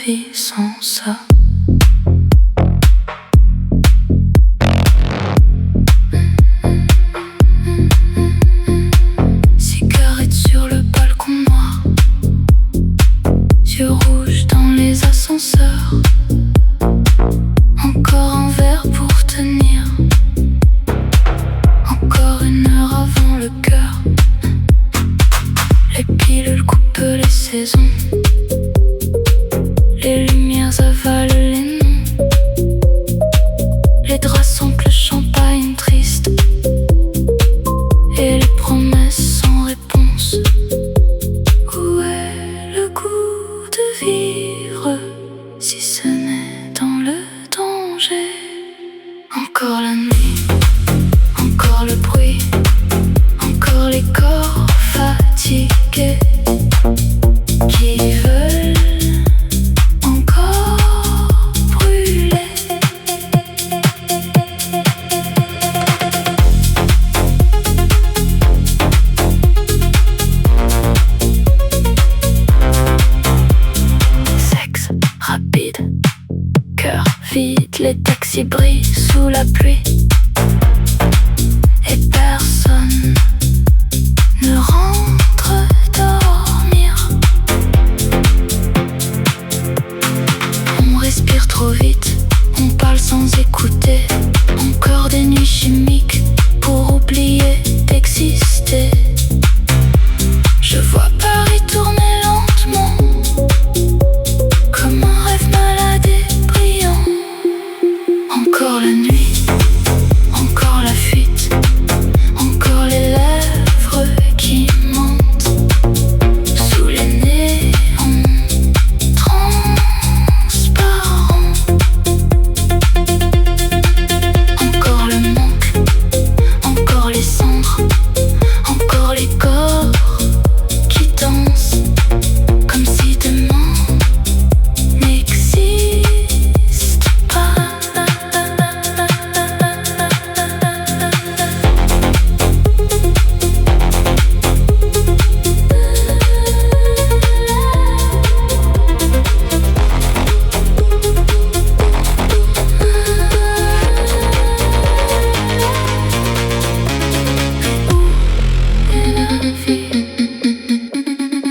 vie sans ça. Cigarette sur le balcon noir, yeux rouges dans les ascenseurs. Encore un verre pour tenir, encore une heure avant le cœur. Les pilules coupent les saisons, les lumières avalent les noms. Les draps sentent le champagne triste et les promesses sans réponse. Où est le goût de vivre si ce n'est dans le danger? Encore la nuit, encore le bruit, encore les corps fatigués qui veulent encore brûler. Sexe rapide, cœur vide, les taxis brillent sous la pluie. Et personne ne rentre dormir. On respire trop vite, on parle sans écouter. Encore des nuits chimiques pour oublier d'exister. Je vois Paris tourner lentement, comme un rêve malade et brillant. Encore la nuit, encore la fuite, encore les lèvres qui mentent sous les néons transparents. Encore le manque, encore les cendres, encore les corps qui dansent comme si demain n'existe pas.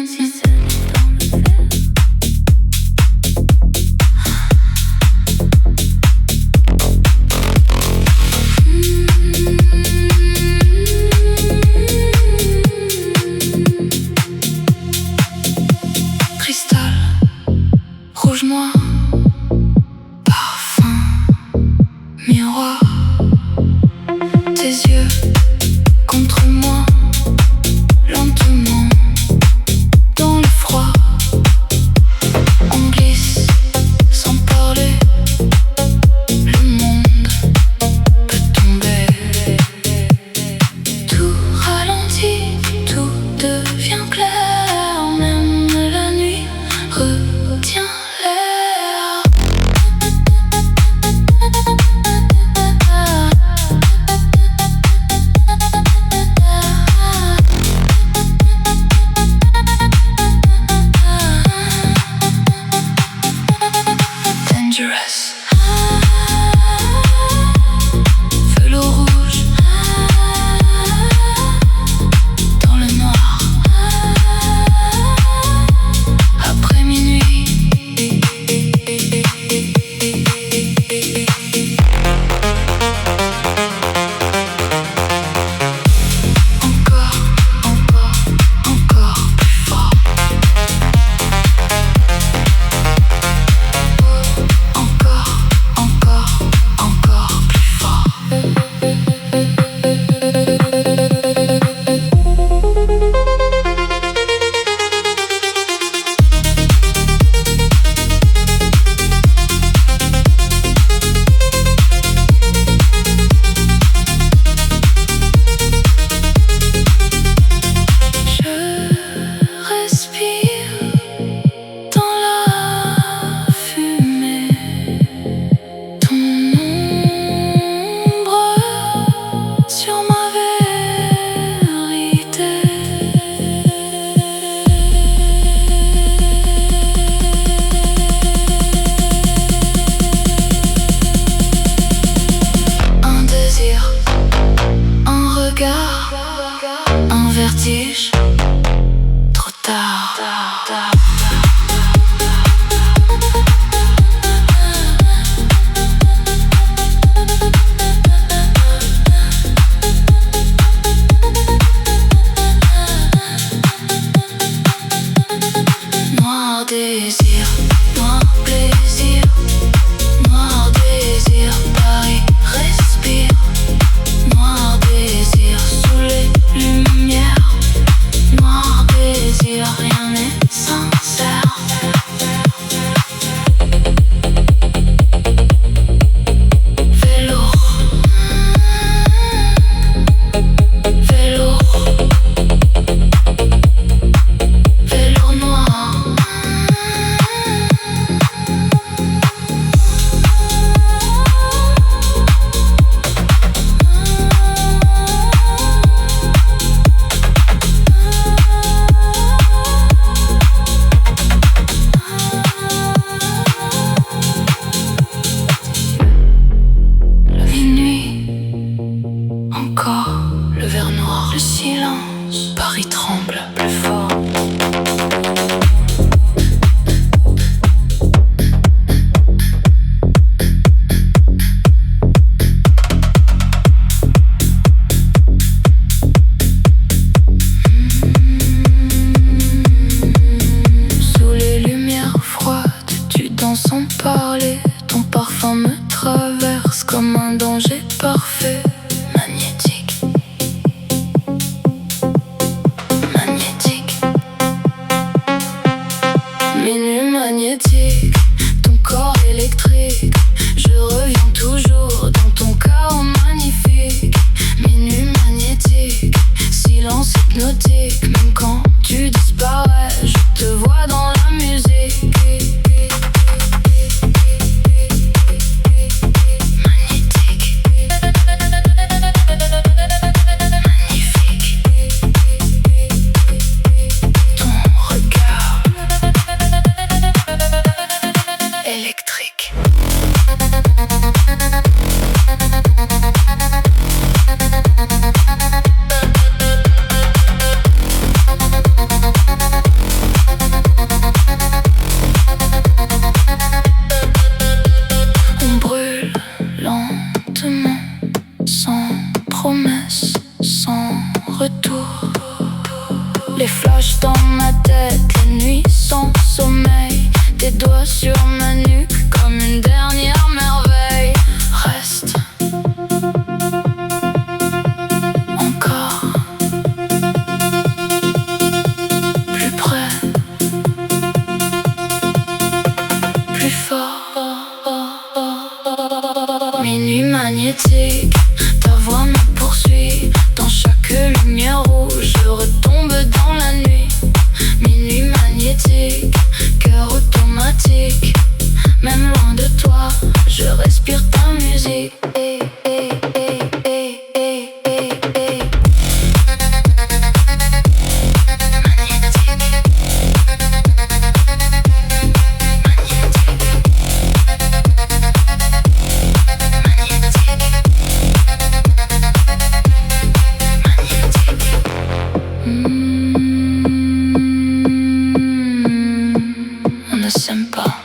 Si ce n'est dans le verre. Cristal, rouge noir, parfum, miroir. Tes yeux contre moi, lentement, dans le froid. On glisse sans parler, le monde peut tomber. Tout ralentit, tout devient clair, même la nuit retient l'air. Dangerous. Feu rouge dans le noir. Après minuit. Encore, encore, encore plus fort. Encore. désir, noir plaisir, noir désir, Paris respire, noir désir, sous les lumières, noir désir, rien n'est sincère. Vélo, vélo, vélo noir. Minuit, encore le verre noir, le silence. Paris tremble plus fort. Sous les lumières froides, tu danses sans parler. Ton parfum me traverse comme un danger parfait. Magnétique, magnétique. Minuit magnétique, ton corps électrique. Je reviens toujours dans ton chaos magnifique. Minuit magnétique, silence hypnotique. Même quand tu disparais, je te vois dans la musique. Magnétique, magnifique. Ton regard électrique. On brûle lentement, sans promesse, sans retour. Les flashs dans ma tête, les nuits sans sommeil. Tes doigts sur ma nuque comme une dernière merveille. Reste encore plus près, plus fort. Minuit magnétique, ta voix me poursuit. Dans chaque lumière rouge, je retombe dans la nuit. Minuit magnétique, cœur automatique. Même loin de toi, je respire ta musique. On ne s'aime pas.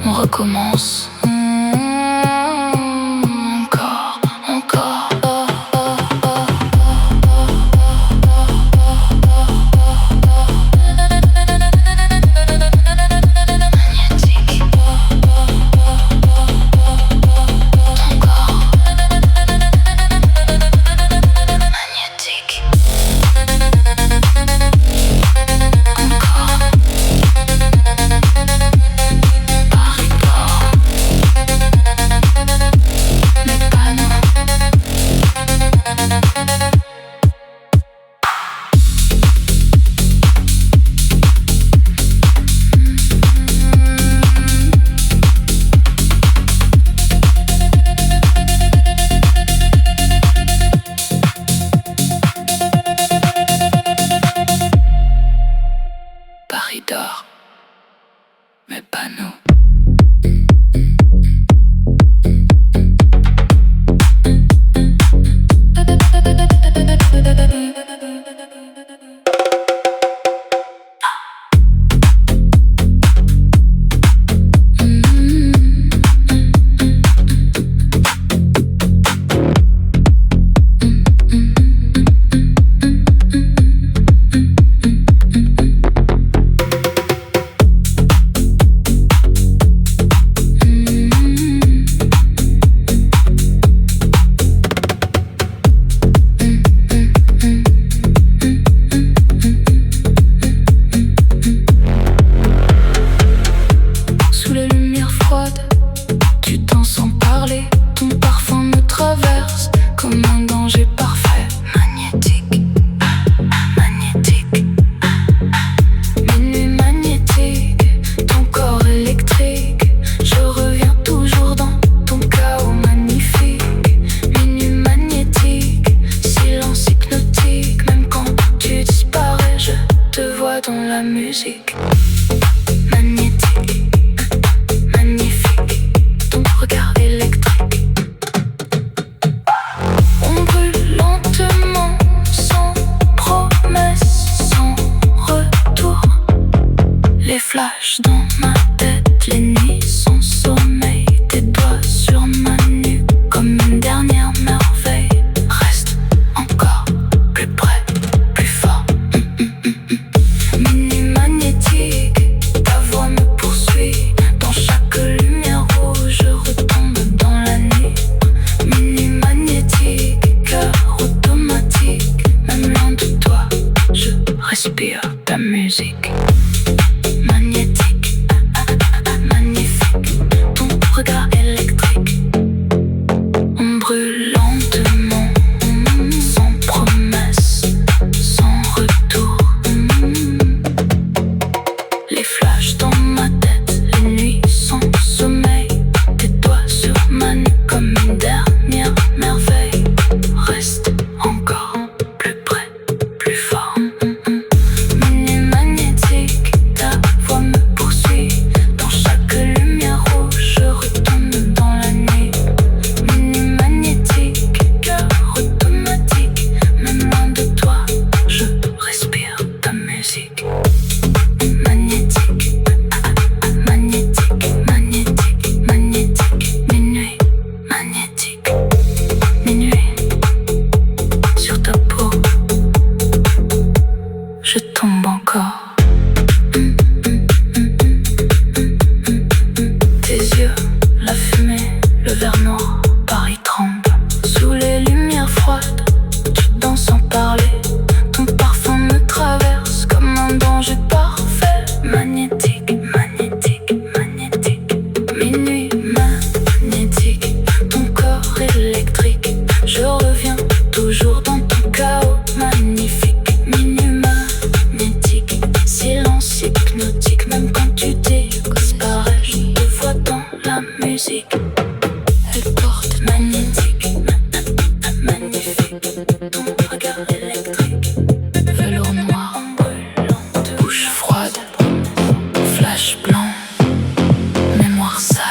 On recommence. Encore, encore. Magnétique. Ton corps. Magnétique. Encore. Paris port. toi dans la musique. Magnétique, magnifique, ton regard électrique. On brûle lentement, sans promesse, sans retour. Les flashs dans ma tête, les nuits sans sommeil. Tes doigts sur ma nuque, comme une dernière merveille. Reste encore plus près, plus fort. Minuit magnétique, ta voix me poursuit. Dans chaque lumière rouge, je retombe dans la nuit. Minuit magnétique, cœur automatique. Même loin de toi, je respire ta musique. Magnétique, magnifique, ton regard électrique. On brûle lentement, sans promesse, sans retour. Les flashs dans ma tête, les nuits sans sommeil. Tes doigts sur ma nuque comme une dernière merveille. Reste encore plus près, plus fort. Minuit magnétique, ta voix me poursuit. Dans chaque lumière rouge, je retombe dans la nuit. Minuit magnétique, cœur automatique. Même loin de toi, je respire ta musique. Magnétique, magnétique, magnétique, magnétique. Minuit magnétique, minuit sur ta peau. Je tombe encore. Tes yeux, la fumée, le verre noir, Paris tremble. Sous les lumières froides, tu danses sans parler. Ton parfum me traverse comme un danger parfait. Magnétique, magnétique, magnétique. Minuit magnétique, ton corps électrique. Je reviens toujours dans ton chaos magnifique. Minuit magnétique, silence hypnotique. Même quand tu disparais, je te vois dans la musique. Elle porte magnétique, magnifique, ton regard électrique. Velours noir, bouche froide, flash blanc, mémoire sale.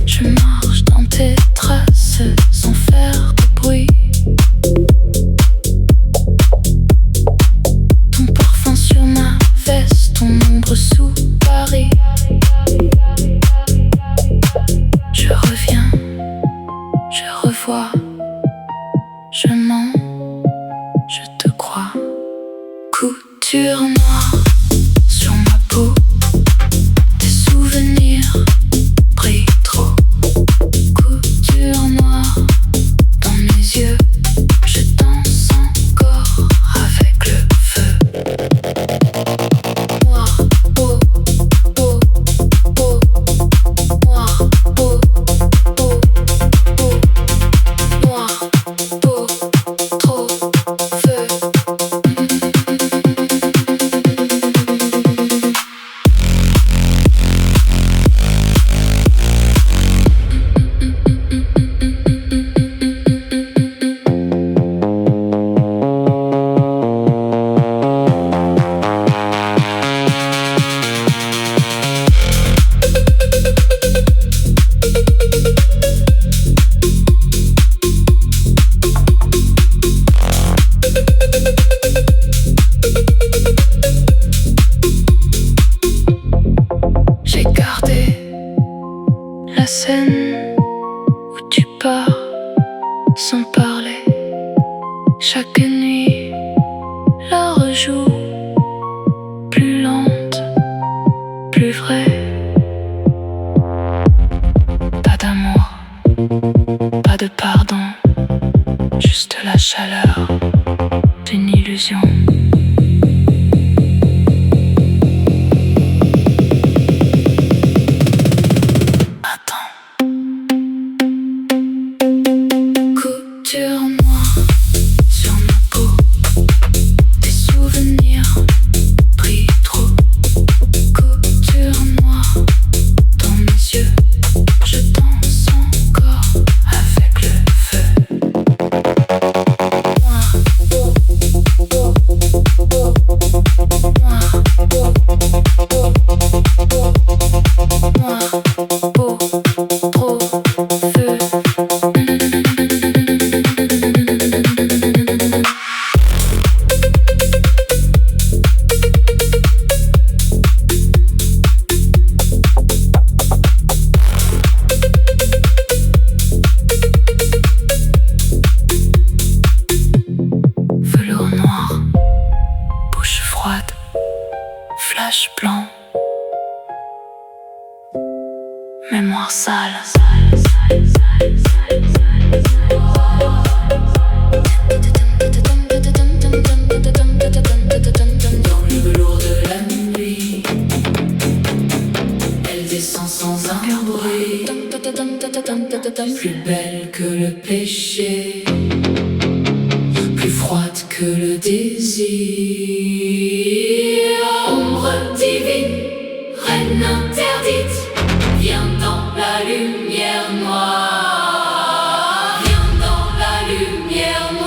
Je marche dans tes traces sans faire de bruit. Ton parfum sur ma veste, ton ombre sous Paris. Je reviens, je revois, je mens, je te crois. Couture noire sur ma peau, tes souvenirs brillent trop. Couture noire dans mes yeux, je danse encore avec le feu. Noir, beau, beau, beau. Noir, beau, beau, beau. Noir, beau, trop, feu. J'ai gardé la scène où tu pars sans parler. Chaque nuit la rejoue, plus lente, plus vraie. Pas d'amour, pas de pardon, juste la chaleur d'une illusion. Attends. plus belle que le péché, plus froide que le désir. Ombre divine, reine interdite, viens dans la lumière noire, viens dans la lumière noire.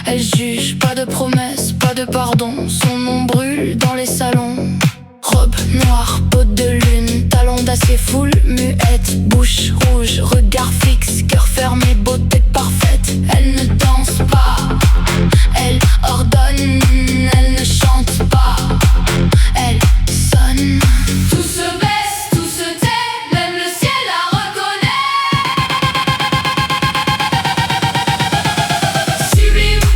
Elle juge, pas de promesses, pas de pardon. Son nom brûle dans les salons. Robe noire, botte de lune, talons d'acier, foule muette, bouche rouge, regard fixe, cœur fermé, beauté parfaite. Elle ne danse pas, elle ordonne, elle ne chante pas, elle sonne. Tout se baisse, tout se tait, même le ciel la reconnaît. Sublime,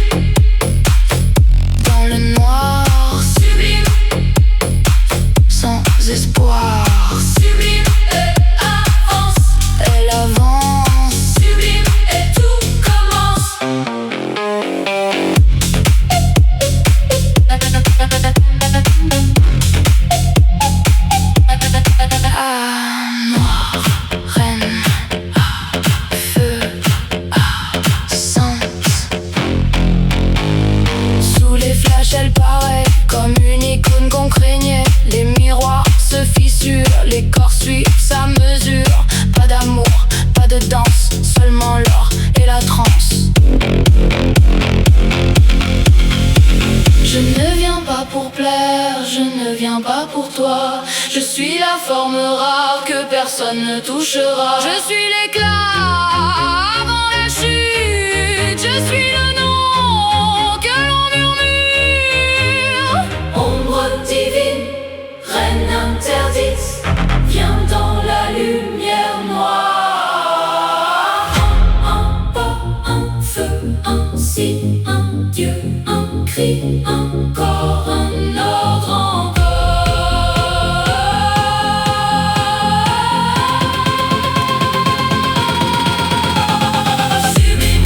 dans le noir, sublime, sans espoir. Sublime, elle avance, sublime, et tout commence. Ah, noir, reine, feu, sens. Sous les flashs, elle paraît comme une icône qu'on craignait. Les miroirs se fissurent, les corps suivent sa mesure. Pas d'amour, pas de danse, seulement l'or et la transe. Je ne viens pas pour plaire, je ne viens pas pour toi. Je suis la forme rare que personne ne touchera. Je suis l'éclat avant la chute, je suis le nom que l'on murmure. Ombre divine, reine interdite, viens dans la lumière noire. Un pas, un feu, un signe, un dieu, un cri, un corps, un ordre encore. Sublime,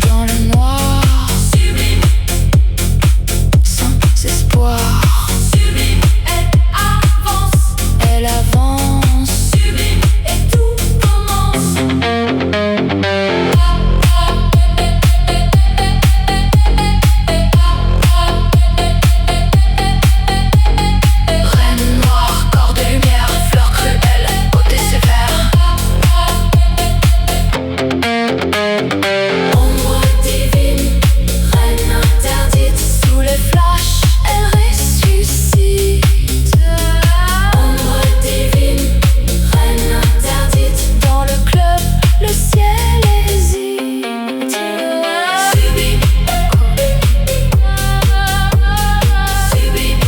dans le noir, sublime, sans espoir. Sublime, elle avance, sublime, et tout commence. Reine noire, corps de lumière, fleur cruelle, beauté sévère. Ombre divine, reine interdite, sous les flashs, elle ressuscite. Ombre divine, reine interdite, dans le club, le ciel hésite. Sublime, sublime,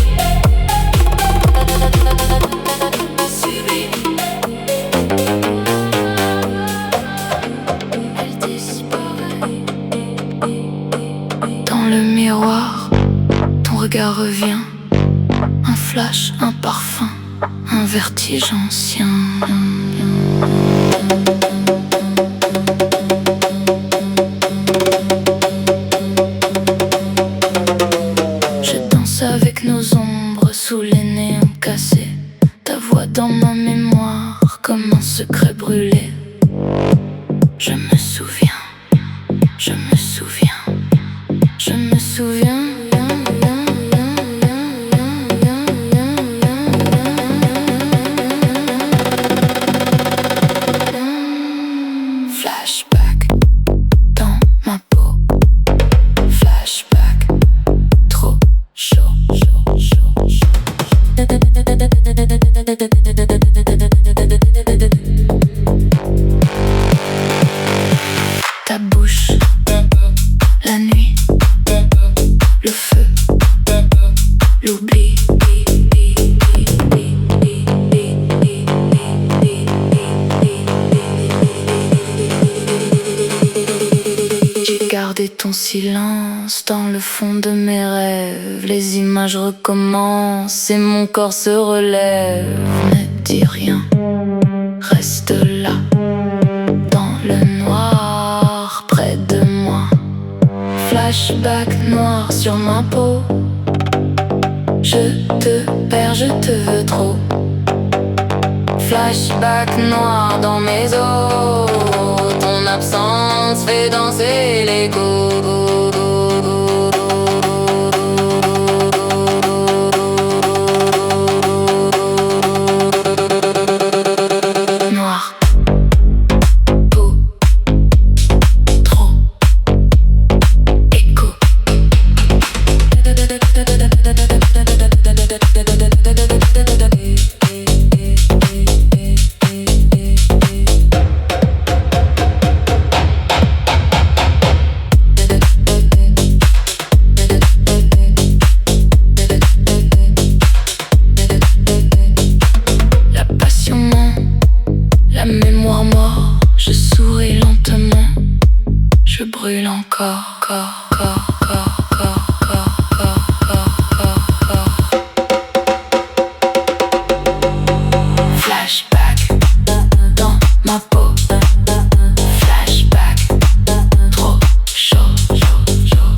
sublime. Elle disparaît. Dans le miroir, ton regard revient. Un flash, un parfum, un vertige ancien. Je danse avec nos ombres sous les néons cassés. Ta voix dans ma mémoire comme un secret brûlé. Je me souviens, je me souviens, je me souviens. Flashback dans ma peau. Flashback, trop chaud, chaud, chaud, chaud. Ta bouche, la nuit, garder ton silence dans le fond de mes rêves. Les images recommencent et mon corps se relève. Ne dis rien, reste là, dans le noir, près de moi. Flashback noir sur ma peau. Je te perds, je te veux trop. Flashback noir dans mes os. Ton absence fait danser l'écho. Noir. Peau. Trop. Écho. La mémoire mort, je souris lentement. Je brûle encore, corps, corps, corps, corps, corps, corps, corps, corps, corps. Flashback dans ma peau. Flashback trop chaud, chaud, chaud.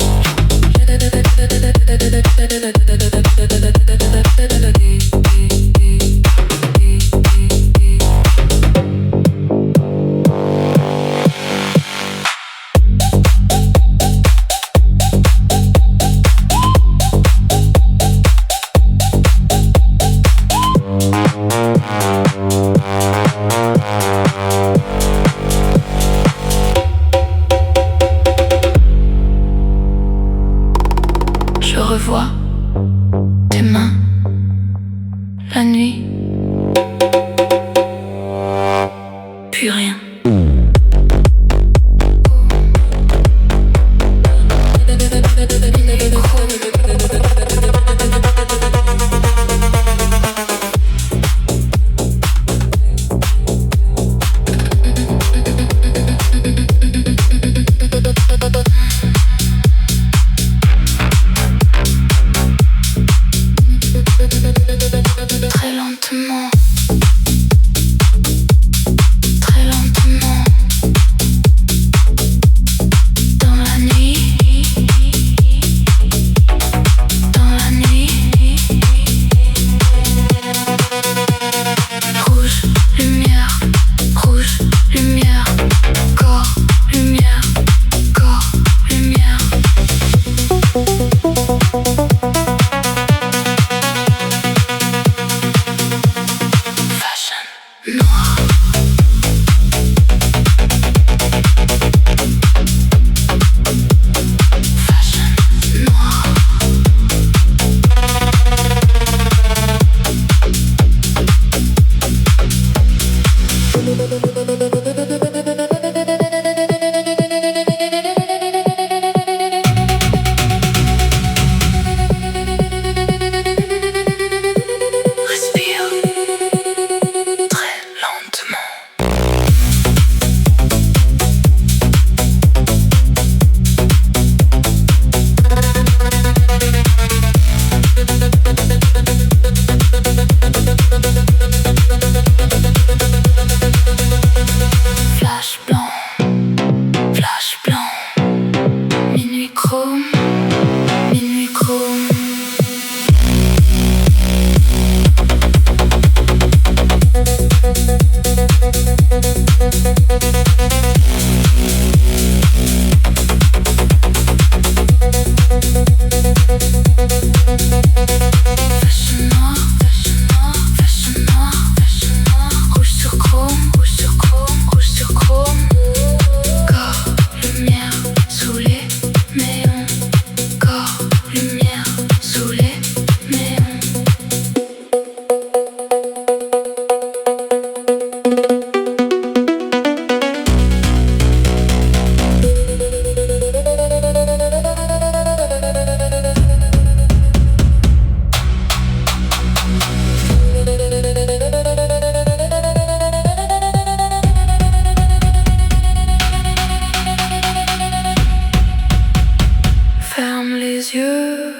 les yeux,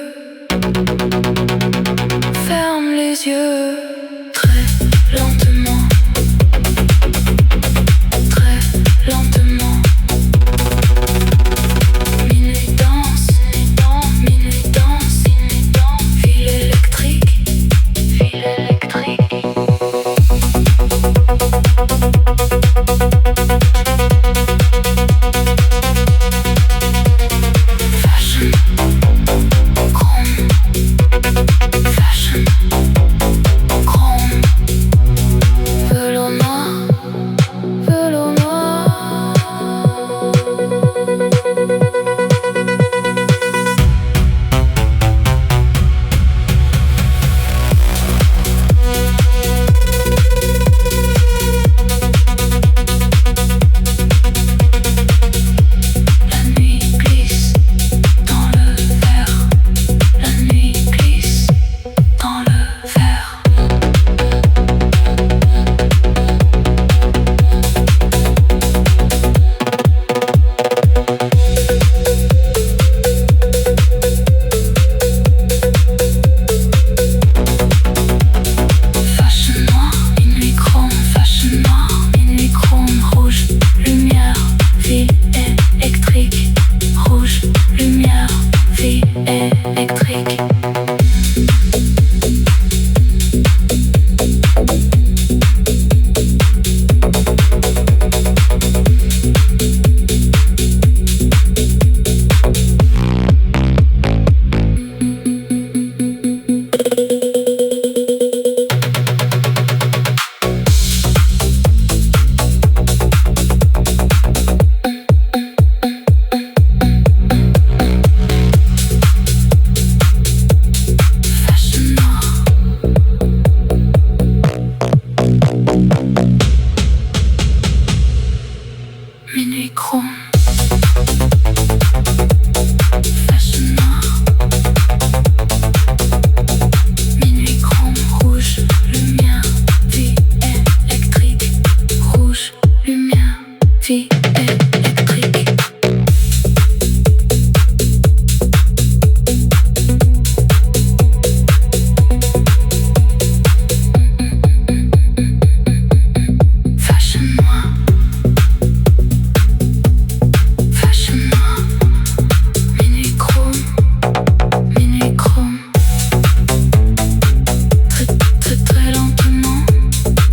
ferme les yeux, très lentement, très lentement. Minuit danse, minuit danse, minuit danse, fil électrique, fil électrique. Fashion, chrome, fashion, chrome, velours noir, velours noir. La nuit glisse dans le verre, la nuit glisse dans le verre. Fashion noir, minuit chrome, fashion noir, minuit chrome, rouge, lumière, vie électrique, rouge, lumière, vie électrique. Fashion noir. Minuit chrome. Fashion noir. Minuit chrome, rouge, lumière, vie électrique, rouge, lumière, vie électrique. Fashion noir. Fashion noir. Minuit chrome. Minuit chrome. Très très très lentement.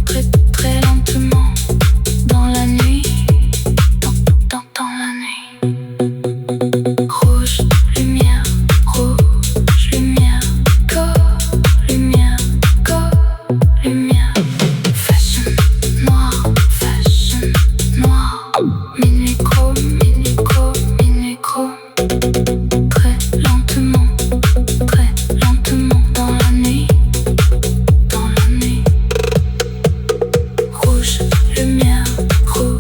Très très lentement. Dans la nuit. Dans la nuit. Rouge, lumière, corps, lumière, lumière. Fashion noir, fashion noir. Minuit chrome, minuit chrome, minuit chrome. Très lentement dans la nuit, dans la nuit. Rouge, lumière, corps,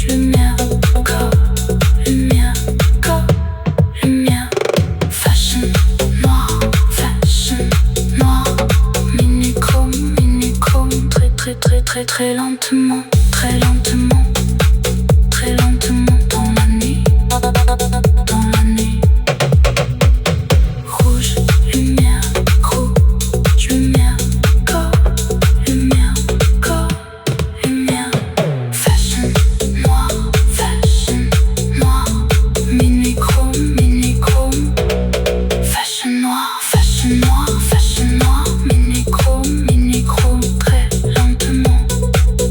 lumière, lumière. Fashion noir, minuit chrome, très très très très très lentement, très lentement, très lentement dans la nuit, dans la nuit. Rouge, lumière, corps, lumière. Fashion noir, minuit chrome. Fashion noir, minuit chrome, très lentement,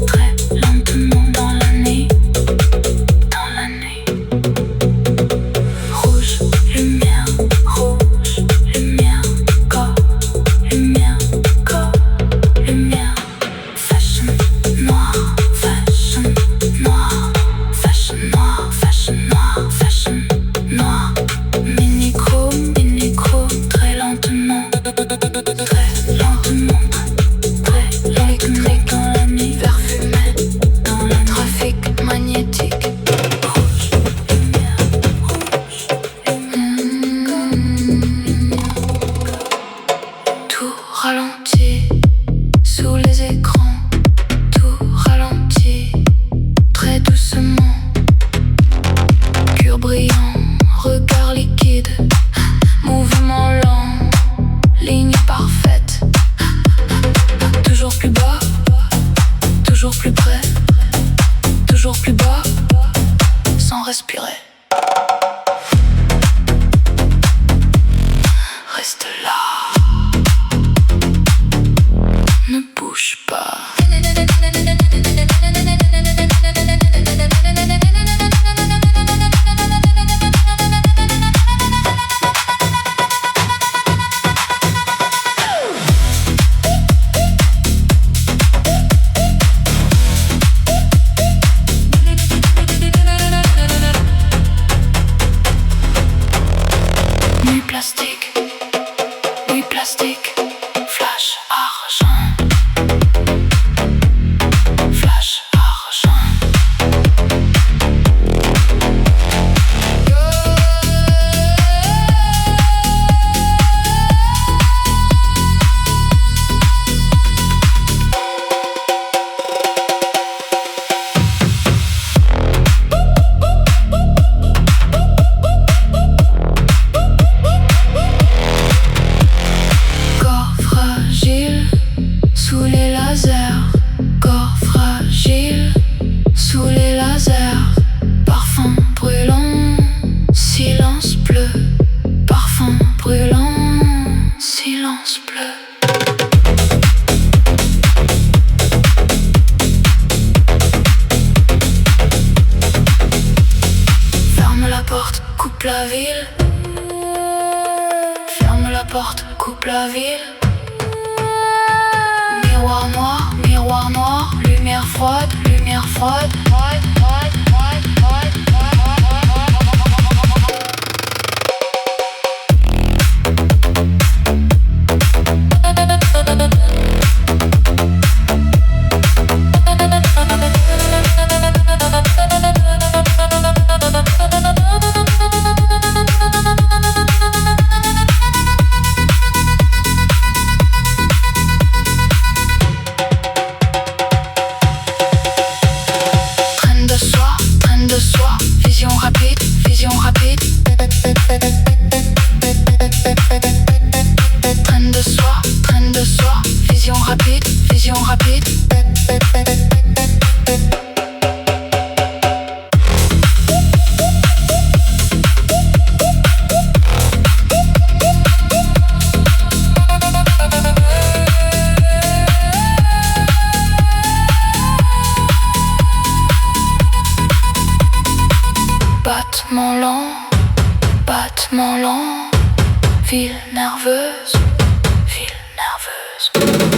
très nuit plastique, nuit plastique, flash argent, flash argent. Miroir noir, lumière froide, lumière froide. Battement lent, ville nerveuse, ville nerveuse.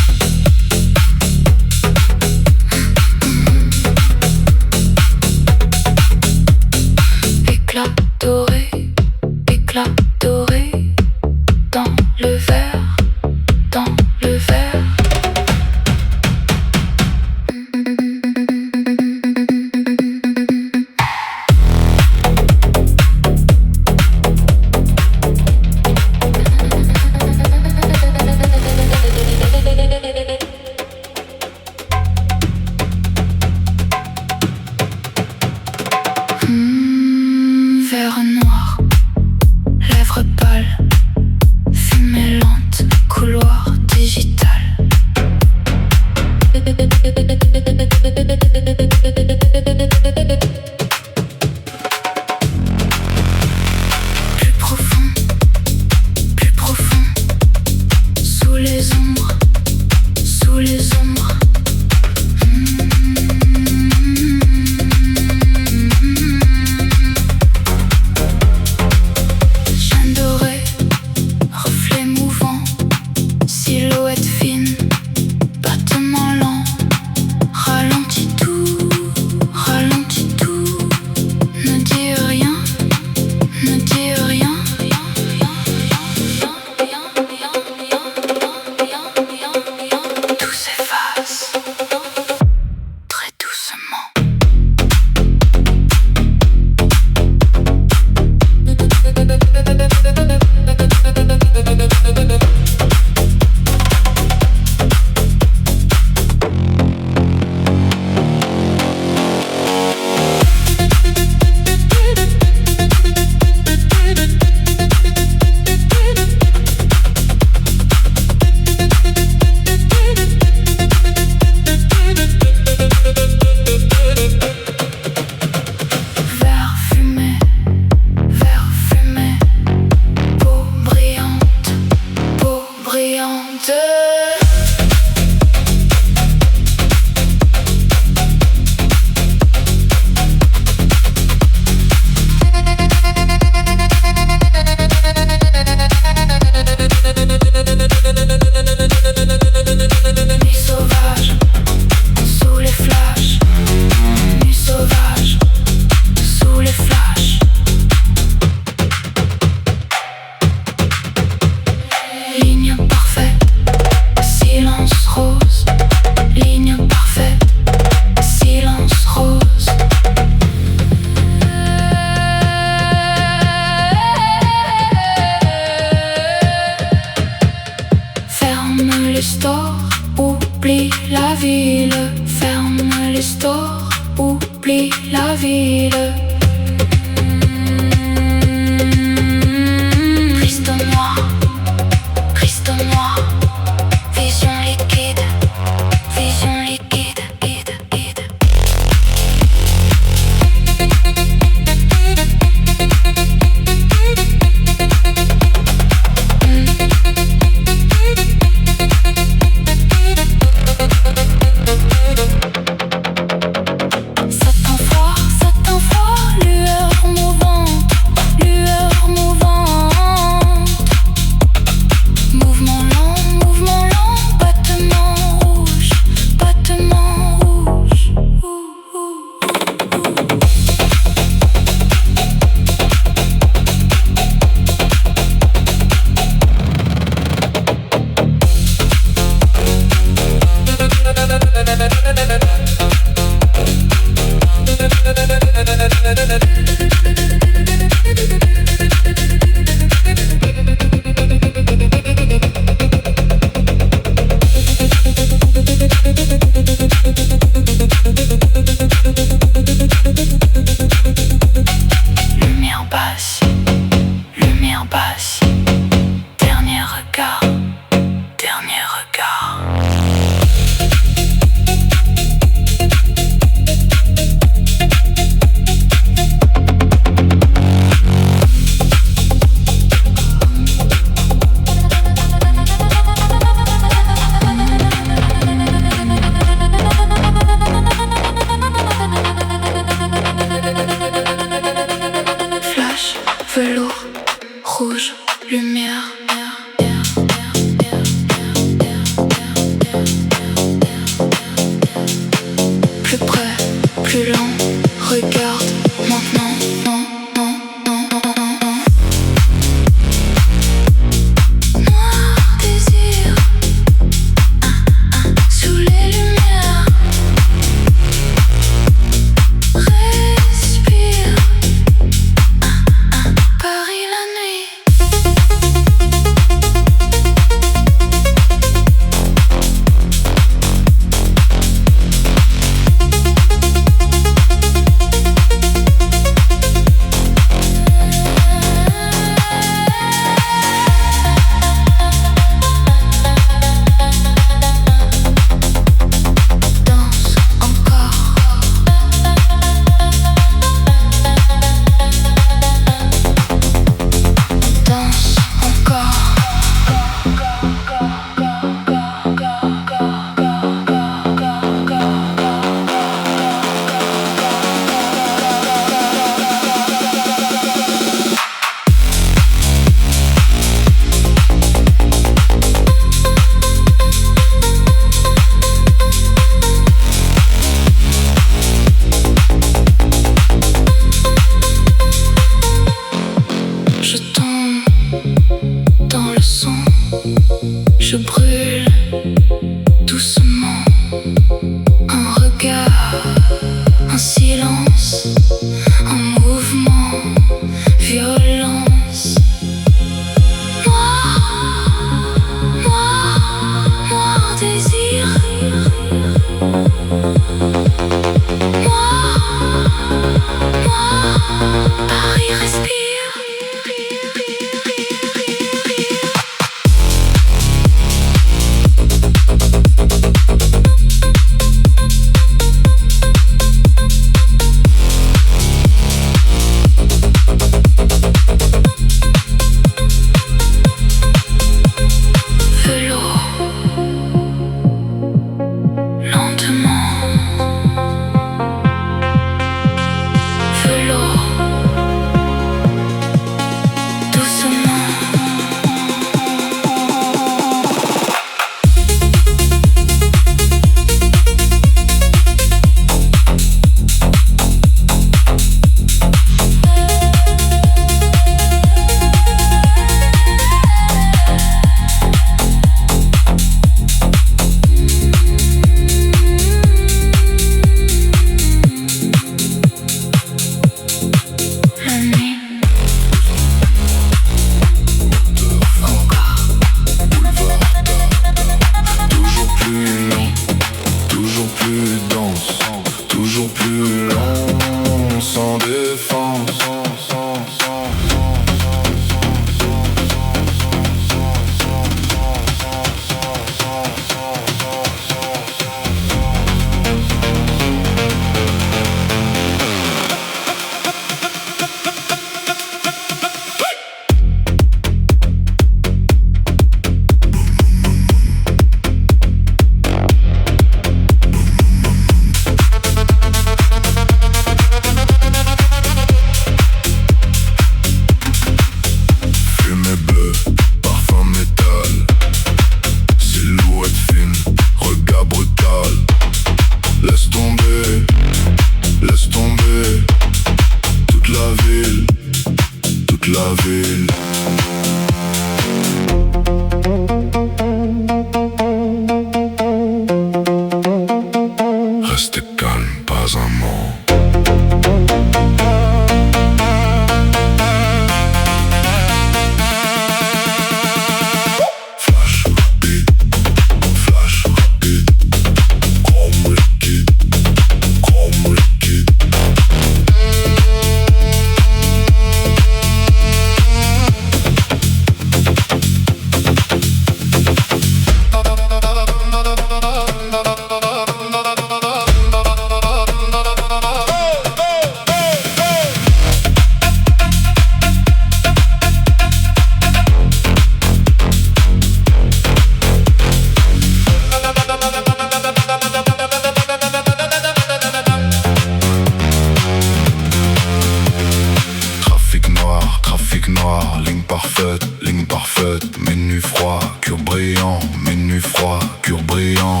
Trafic noir, ligne parfaite, menu froid, cure brillant, menu froid, cure brillant.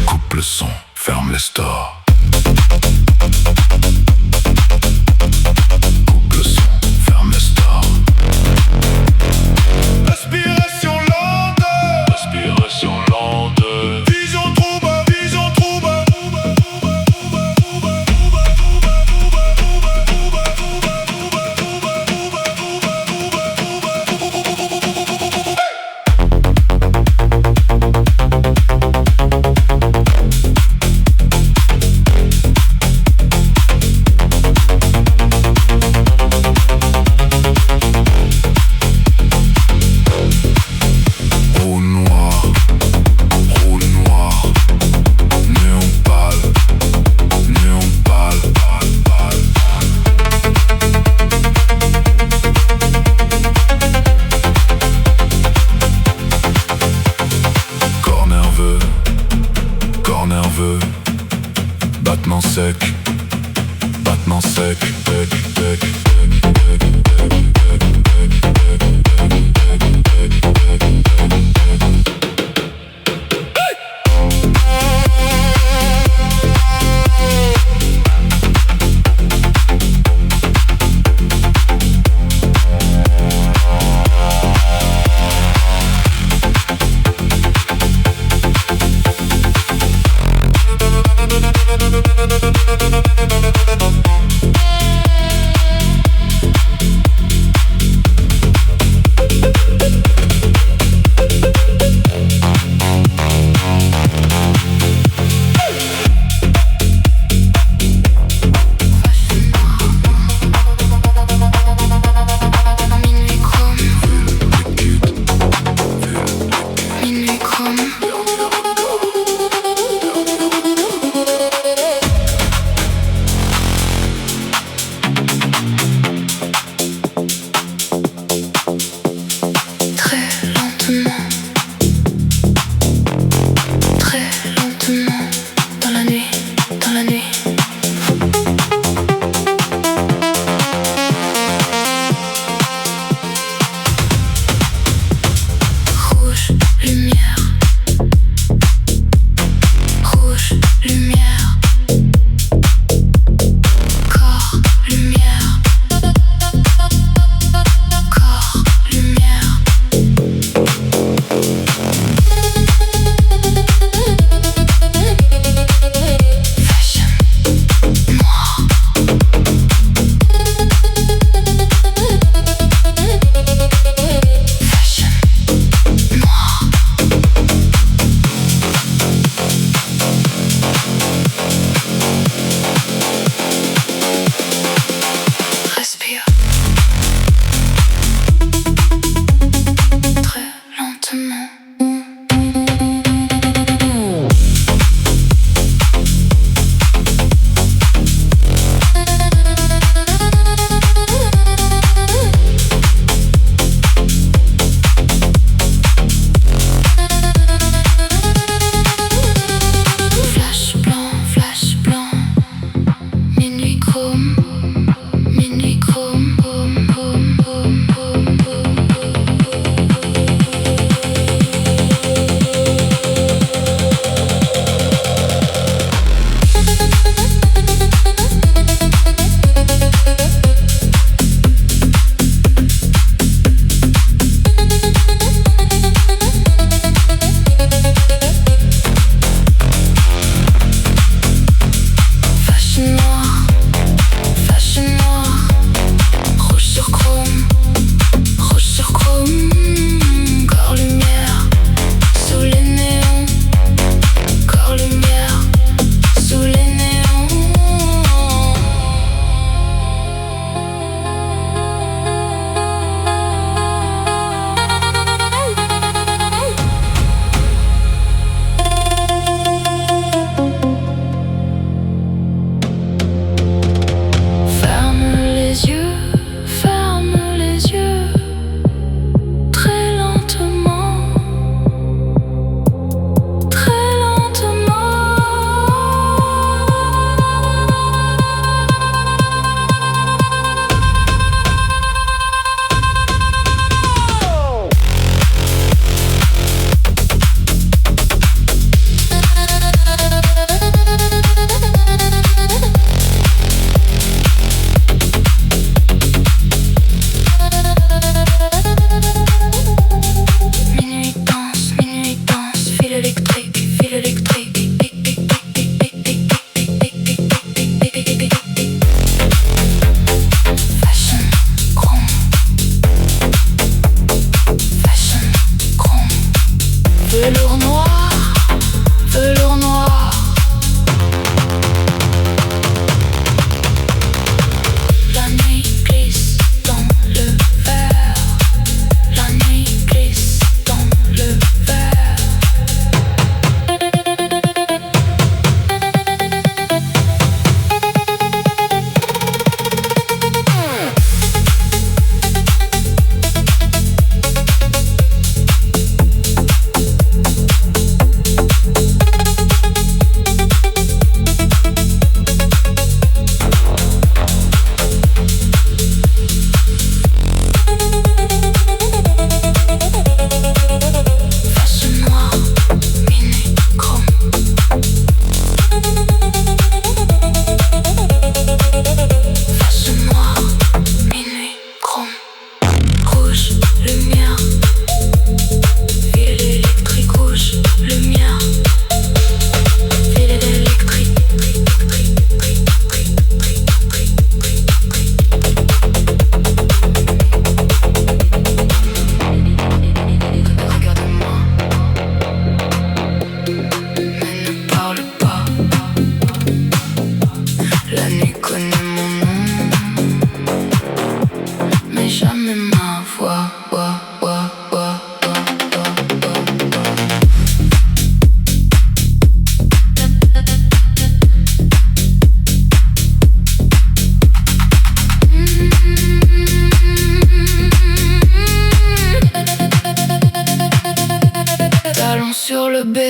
Coupe le son, ferme les stores. Coupe le son, ferme les stores. Respiration lente, respiration lente. Vision trouble, vision trouble. Battement sec, battement sec, sec, sec.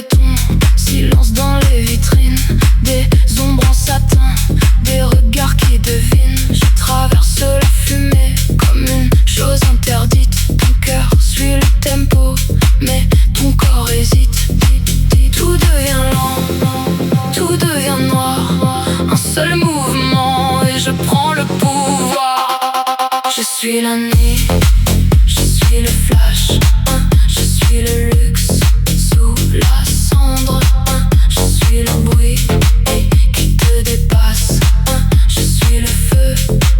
béton, silence dans les vitrines, des ombres en satin, des regards qui devinent. Je traverse la fumée comme une chose interdite. Ton cœur suit le tempo, mais ton corps hésite. Tout devient lent, tout devient noir. Un seul mouvement et je prends le pouvoir. Je suis la nuit, je suis le flash, je suis le luxe sous la cendre. Je suis le bruit qui te dépasse. Je suis le feu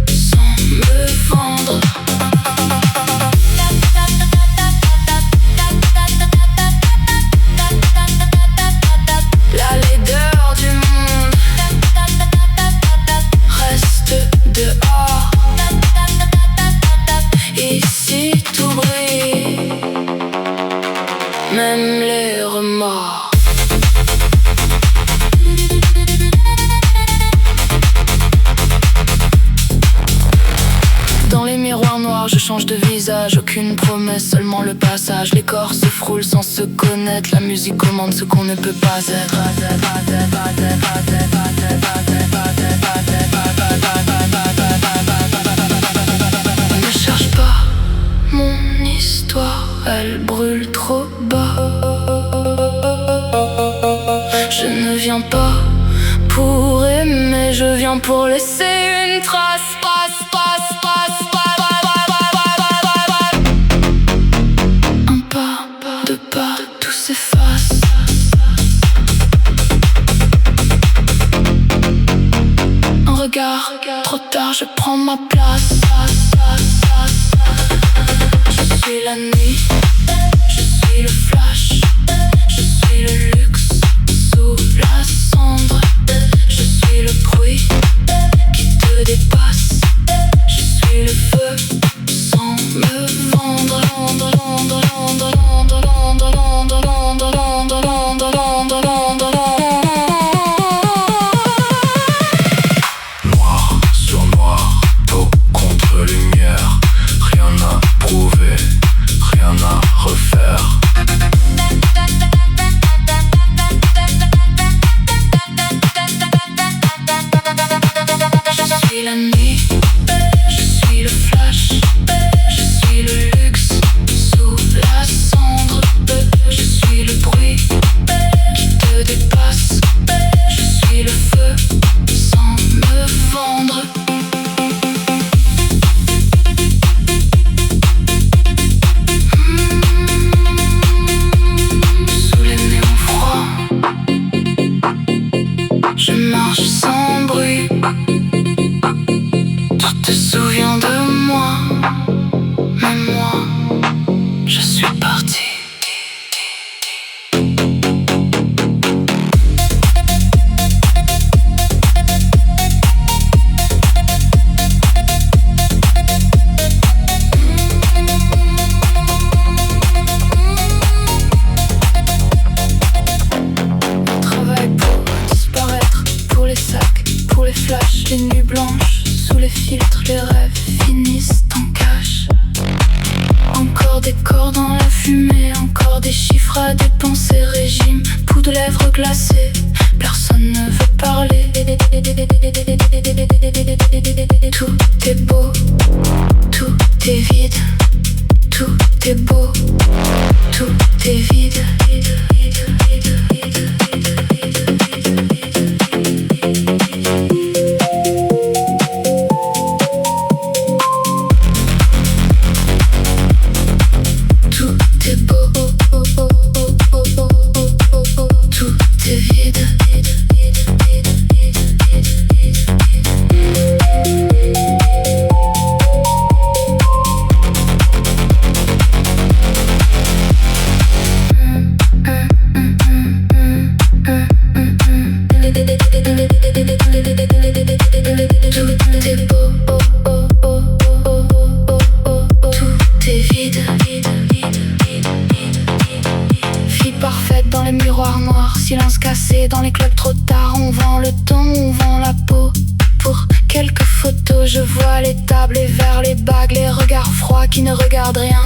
sans me vendre. La laideur du monde reste dehors. Ici tout brille, même les remords. Dans les miroirs noirs, je change de visage. Aucune promesse, seulement le passage. Les corps se frôlent sans se connaître. La musique commande ce qu'on ne peut pas être. Ne cherche pas mon histoire, elle brûle trop bas. Je ne viens pas pour aimer, je viens pour laisser une trace. Un pas, deux pas, tout s'efface. Un regard, trop tard, je prends ma place. Je suis la nuit, je suis le flash, je suis le luxe sous la cendre. Je suis le bruit qui te dépasse. Je suis le feu sans me vendre. Noir sur noir, dos contre lumière. Rien à prouver, rien à refaire. Je suis la nuit, je suis le flash, je suis le luxe sous la cendre. Je suis le bruit qui te dépasse. Je suis le feu sans me vendre. Sous les néons froids, je marche sans bruit. Tu te souviens de moi, mais moi, je suis parti. On travaille pour disparaître, pour les sacs, pour les flashs, les nuits blanches. Sous les filtres, les rêves finissent en cache. Encore des corps dans la fumée, encore des chiffres à dépenser. Régime, bout de lèvres glacées, personne ne veut parler. Tout est beau, tout est vide. Tout est beau, tout est vide. Tout est beau, tout est vide. Silence cassé dans les clubs trop tard. On vend le temps, on vend la peau. Pour quelques photos, je vois les tables, les verres, les bagues, les regards froids qui ne regardent rien.